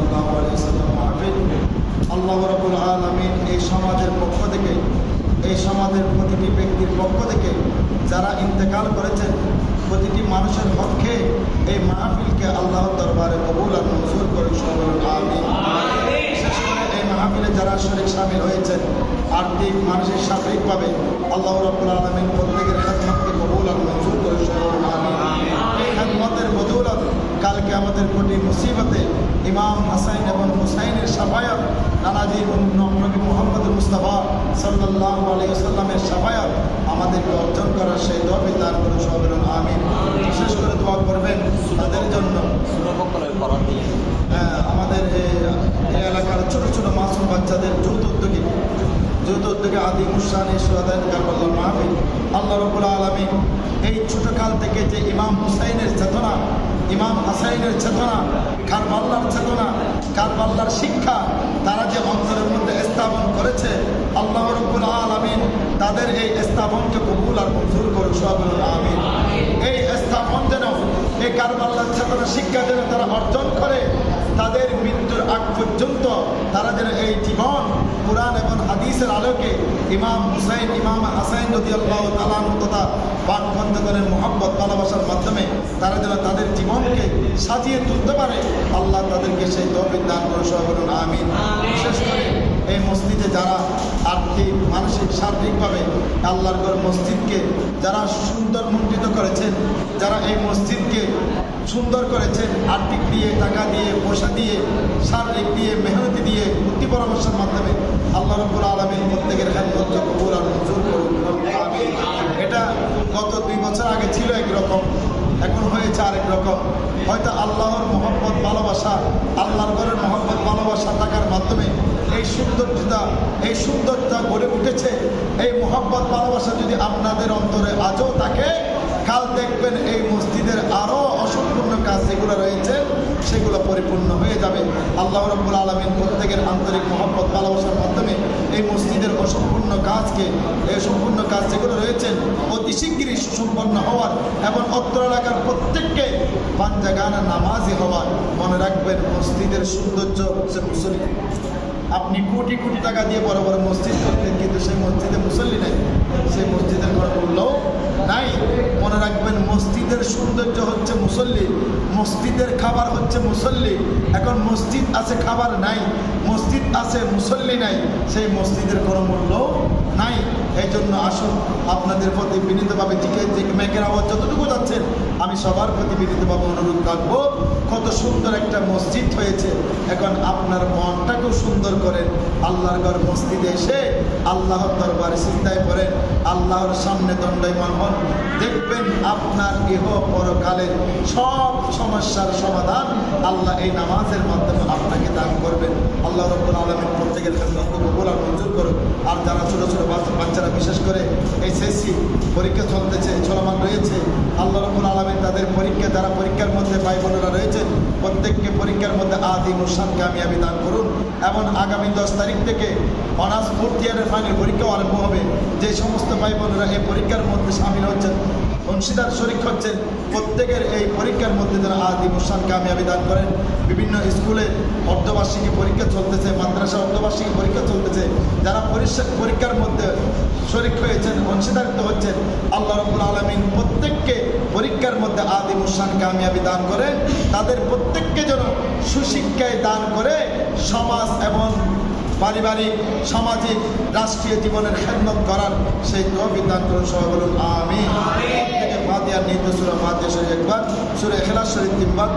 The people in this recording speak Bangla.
সাল্লাল্লাহু আলাইহি ওয়াসাল্লাম মাহফিল আল্লাহ রাব্বুল আলামিন এই সমাজের পক্ষ থেকে, এই সমাজের প্রতিটি ব্যক্তির পক্ষ থেকে যারা ইন্তেকাল করেছেন, প্রতিটি মানুষের পক্ষে এই মাহফিলকে আল্লাহর দরবারে কবুল আর মঞ্জুর করে সবাই আমিন। বিশেষ করে এই মাহফিলে যারা শরীক শামিল হয়েছেন, আর্থিক মানসিক শারীরিকভাবে আল্লাহ রাব্বুল আলামিন প্রত্যেকের খেদমতকে কবুল আর মঞ্জুর করে সবাই আমিন। এই খেদমতের বদৌলত কালকে আমাদের কঠিন মুসিবতে ইমাম হাসান এবং হুসাইনের শাফায়াত, নানাজি নবী মুহাম্মদ মুস্তাফা সাল্লাল্লাহু আলাইহি ওয়াসাল্লামের শাফায়াত আমাদেরকে অর্জন করার সেই তৌফিক দান করুন সবাই আমিন। বিশেষ করে দোয়া করবেন তাদের জন্য, আমাদের এই এলাকার ছোট ছোট মাসুম বাচ্চাদের যৌথ উদ্যোগে আদি মুশানি সুহাদায়ে কারবালার মাহফিল আল্লাহ রাব্বুল আলামিন এই ছোটকাল থেকে যে ইমাম হুসাইনের চেতনা, ইমাম হাসাইনের চেতনা, কারবালার চেতনা, কারবালার শিক্ষা তারা যে অন্তরের মধ্যে স্থাপন করেছে, আল্লাহ রাব্বুল আলামিন তাদের এই স্থাপনকে কবুল আর মঞ্জুর করুন সবাই আমিন। এই স্থাপন যেন, এই কারবালার চেতনা শিক্ষা যেন তারা অর্জন করে, তাদের মৃত্যুর আগ পর্যন্ত তারা যেন এই জীবন কুরআন এবং হাদিসের আলোকে ইমাম হুসাইন, ইমাম হাসান রাদিয়াল্লাহু তাআলা তথা পাক বন্ধুগণের মুহাব্বত ভালোবাসার মাধ্যমে তারা যেন তাদের জীবনকে সাজিয়ে তুলতে পারে, আল্লাহ তাদেরকে সেই তৌফিক দান করে সবাই বলুন আমিন। বিশেষ করে এই মসজিদে যারা আর্থিক মানসিক শারীরিকভাবে আল্লাহর ঘর মসজিদকে যারা সুন্দর মণ্ডিত করেছেন, যারা এই মসজিদকে সুন্দর করেছেন আর্থিক দিয়ে, টাকা দিয়ে, পয়সা দিয়ে, শারীরিক দিয়ে, মেহনতি দিয়ে, বুদ্ধি পরামর্শের মাধ্যমে আল্লাহ রাব্বুল আলামিন প্রত্যেকের খেদমতকে কবুল আর মঞ্জুর করুন আমিন। এটা গত 2 বছর আগে ছিল একরকম, এখন হয়েছে আরেক রকম। হয়তো আল্লাহর মহব্বত ভালোবাসা, আল্লাহর ঘরের মহব্বত ভালোবাসা থাকার মাধ্যমে এই সুন্দরতা গড়ে উঠেছে। এই মহব্বত ভালোবাসা যদি আপনাদের অন্তরে আজও থাকে, কাল দেখবেন এই মসজিদের আরও অসম্পূর্ণ কাজ যেগুলো রয়েছে সেগুলো পরিপূর্ণ হয়ে যাবে। আল্লাহ রাব্বুল আলামিন প্রত্যেকের আন্তরিক মহব্বত ভালোবাসার মাধ্যমে এই মসজিদের অসম্পূর্ণ কাজকে, এই সম্পূর্ণ কাজ যেগুলো রয়েছে অতি শীঘ্রই সুসম্পন্ন হওয়ার এবং অত্র এলাকার প্রত্যেককে পাঞ্জাগানা নামাজি হওয়ার। মনে রাখবেন, মসজিদের সৌন্দর্য হচ্ছে মুসল্লি। আপনি কোটি কোটি টাকা দিয়ে বড় বড় মসজিদ করতেন, কিন্তু সেই মসজিদে মুসল্লি নেই, সেই মসজিদের কোনো মূল্য নাই। মনে রাখবেন, মসজিদের সৌন্দর্য হচ্ছে মুসল্লি, মসজিদের খাবার হচ্ছে মুসল্লি। এখন মসজিদ আছে, খাবার নাই, মসজিদ আছে, মুসল্লি নাই, সেই মসজিদের কোনো মূল্য নাই। এই জন্য আসুন, আপনাদের প্রতি বিনীতভাবে মেঘের আওয়াজ যতটুকু যাচ্ছেন, আমি সবার প্রতি বিনীতভাবে অনুরোধ রাখবো, কত সুন্দর একটা মসজিদ হয়েছে, এখন আপনার মনটাকেও সুন্দর করেন। আল্লাহর ঘর মসজিদে এসে আল্লাহর দরবারে সিজদায় করেন, আল্লাহর সামনে দণ্ডায়মান হন, দেখবেন আপনার ইহ পরকালের সব সমস্যার সমাধান আল্লাহ এই নামাজের মাধ্যমে আপনাকে দান করবেন। আল্লাহ রাব্বুল আলামিন প্রত্যেকের খেদমতকে কবুল আর মঞ্জুর করুন। আর যারা ছোট ছোট বাচ্চারা, বিশেষ করে SSC পরীক্ষা চলতেছে, চলমান রয়েছে, আল্লাহ রাব্বুল আলামিন তাদের পরীক্ষা, যারা পরীক্ষার মধ্যে ভাই বোনেরা রয়েছেন, প্রত্যেককে পরীক্ষার মধ্যে আদি মুসান কামিয়াবি দান করুন। এবং আগামী 10 তারিখ থেকে অনার্স 4th ইয়ারের ফাইনাল পরীক্ষাও আরম্ভ হবে। যে সমস্ত ভাই বোনেরা এই পরীক্ষার মধ্যে সামিল হচ্ছেন, অংশীদার শরীক হচ্ছেন, প্রত্যেকের এই পরীক্ষার মধ্যে যেন আদি মুসান কামিয়াবি দান করেন। বিভিন্ন স্কুলে অর্ধবার্ষিকী পরীক্ষা চলতেছে, মাদ্রাসা অর্ধবার্ষিকী পরীক্ষা চলতেছে, যারা পরীক্ষার মধ্যে শরীক হয়েছেন, অংশীদারিত্ব হচ্ছেন, আল্লাহ রাব্বুল আলামিন প্রত্যেককে পরীক্ষার মধ্যে আদি মুসান কামিয়াবি দান করেন। তাদের প্রত্যেককে যেন সুশিক্ষায় দান করে সমাজ এবং পারিবারিক, সামাজিক, রাষ্ট্রীয় জীবনের খেদমত করার সেই তৌফিক দান করুন সবাই বলুন আমিন। ফাতিহার নির্দেশ সূরা ফাতিহা শরীফ একবার, সূরা ইখলাস শরীফ 3 বার।